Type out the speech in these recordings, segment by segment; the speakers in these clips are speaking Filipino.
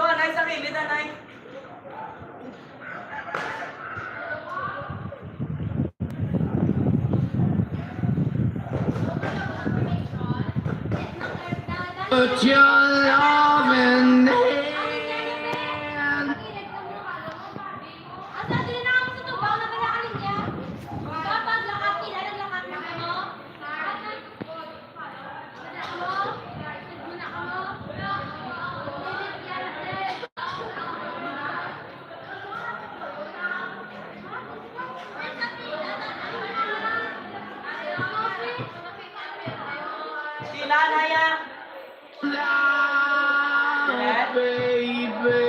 Nay, sa kilid na, Nay. Put your love in hand. Sila, Naya. Love, baby.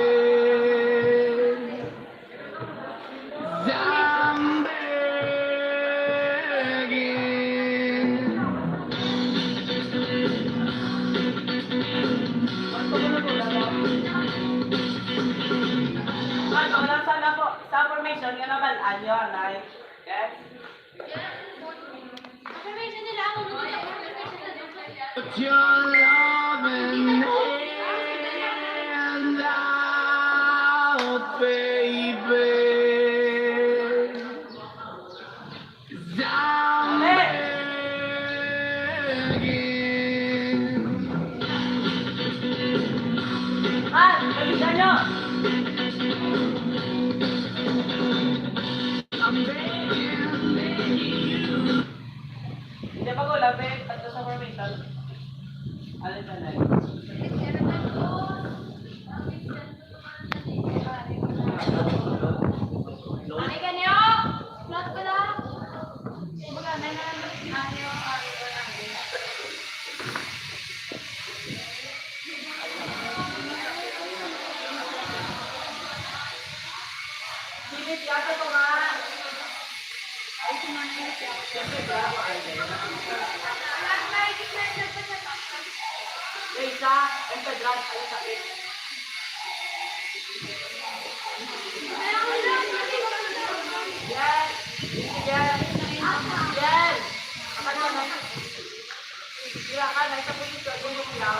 I'm begging. Ano, nasa na po, sa formation, nga naman, anyo, Nay. Okay? Put your love in hand out, baby. 'Cause I'm begging. Kalisan nyo. I'm begging you. Hindi pa ko lapit, tatlo sa formation. Alin sa Nay? Silid yata to nga. Ay, sinunod siya. Siyempre, bravo, Alden. Lisa, Empedran, ayun sakit. Yes! Yes! Yes! Kapag mo na. Kira ka na, isa po dito, yung bukilaw.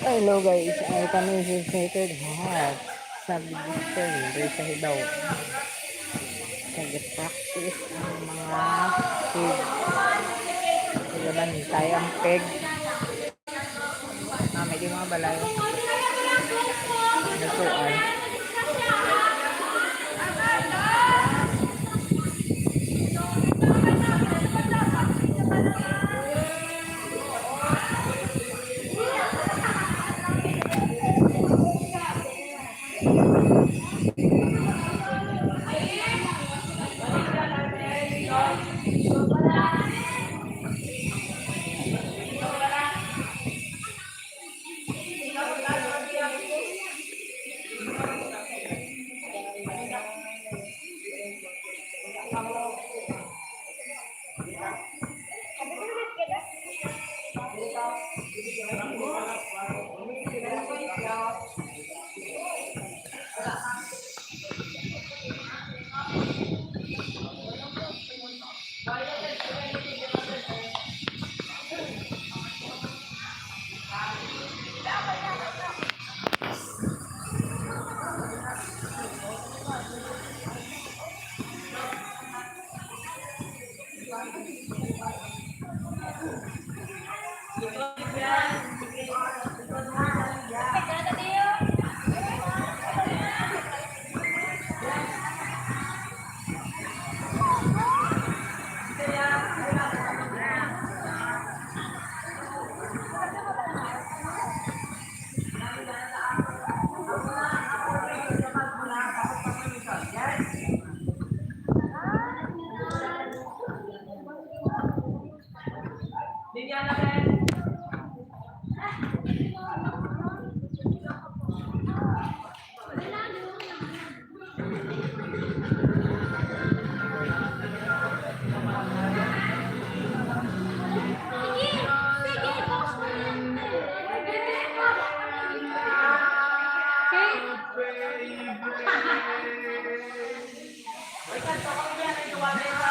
Hello guys, ay kami sa Sacred Heart sa Bigisten, doon sa Hidaw. Nag-practice ang mga pig. Sila bantay ang peg. May di mga balay. Nasuan. Ay, kanto ko yan. Ay, gawa na yung sa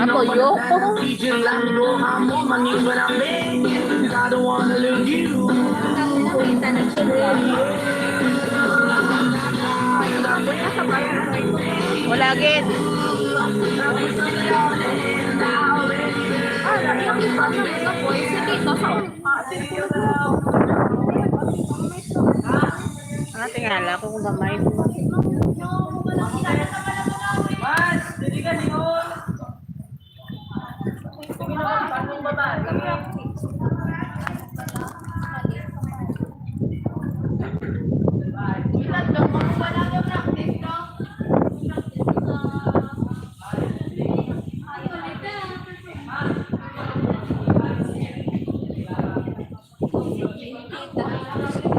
Ako yun. Wala gid. Ano tingala ko kung gamay. Mas, hindi ka ningon. Sige naman, paano yung babae? Ilan lang, makuha lang yung practice, no?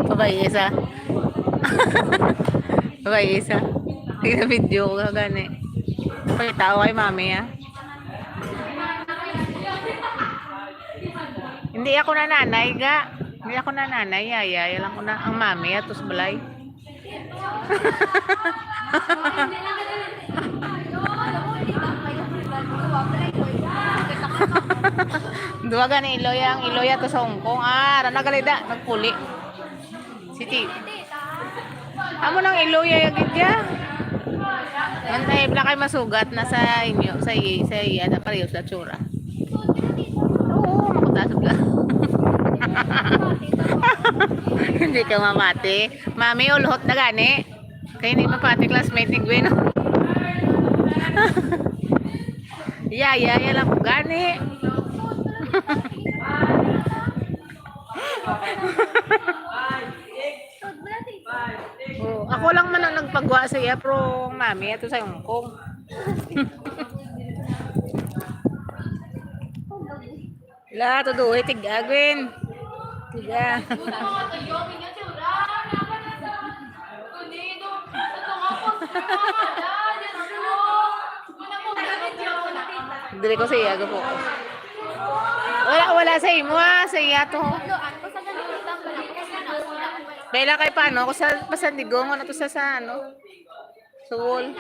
Babay isa. Babay isa. Tingnan video ko gani. Pakita ko kay mami ah. Hindi ako nanay ga. Hindi ako nanay, yaya lang ko na ang mami at balay. Dua gani iloya ang iloya to sa Hong Kong. Ah, nagalida nagpuli. Siti. Amo nang iloya yagid ya. Antay bla kay masugat na sa inyo sa ada pareho sa tsura. Oo, makutasog lang. Hindi ka mamati. Mami, ulhot na gani. Kaya hindi mapati classmate ni Gwen. Ya lang ko gani. Oh, ako lang man ang nagpagwa sa iya, pero mami, ito sa Hong Kong. La, tuduhi, tig-agwin. Tiga. Dili ko sa iya, po. Wala sa imo ha, sa iya to. Bela kay paano, ako sa pasandigong, ano to sa ano? Sa wall.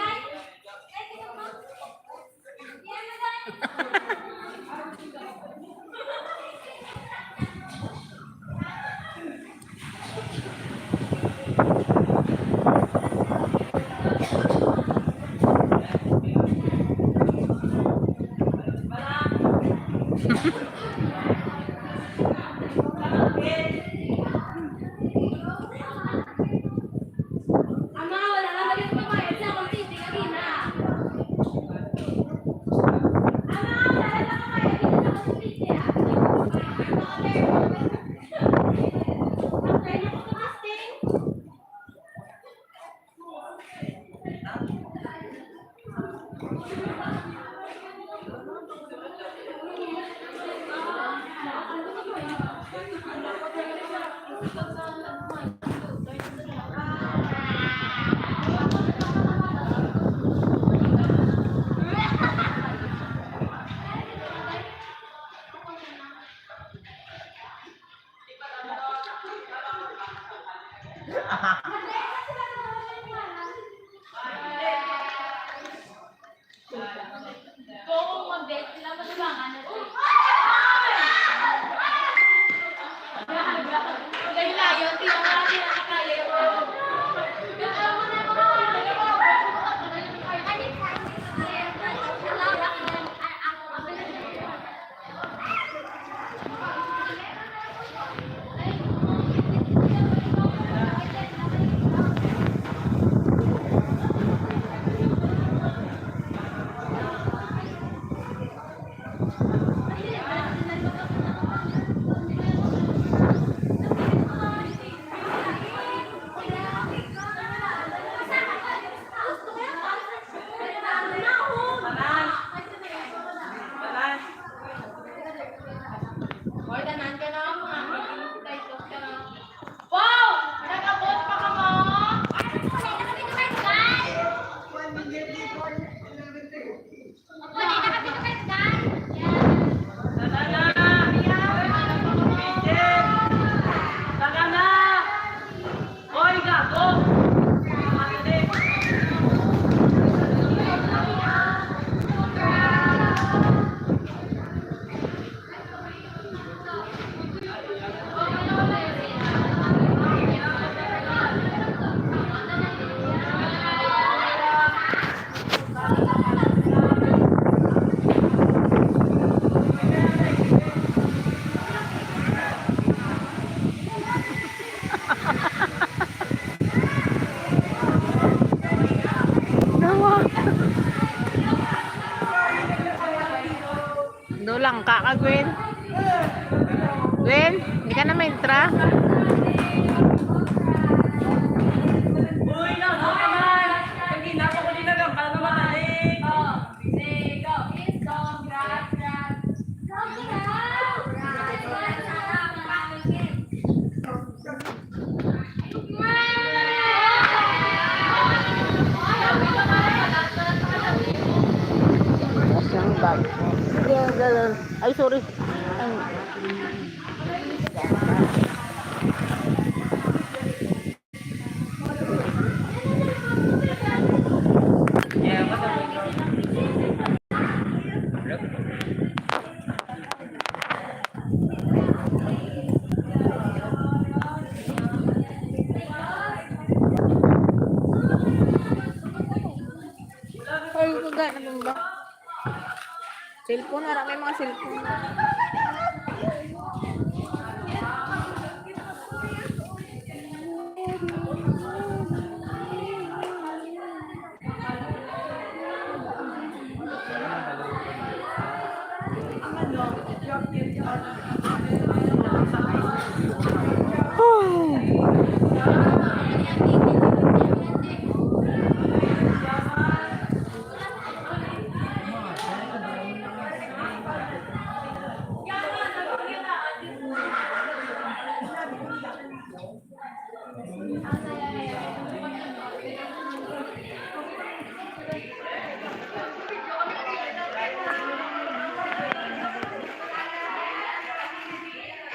Dulang ka ka, Gwen. Gwen, hindi ka na maintra. Ay, sorry. Ay, kagana ba? Cellphone, marami mga cellphone.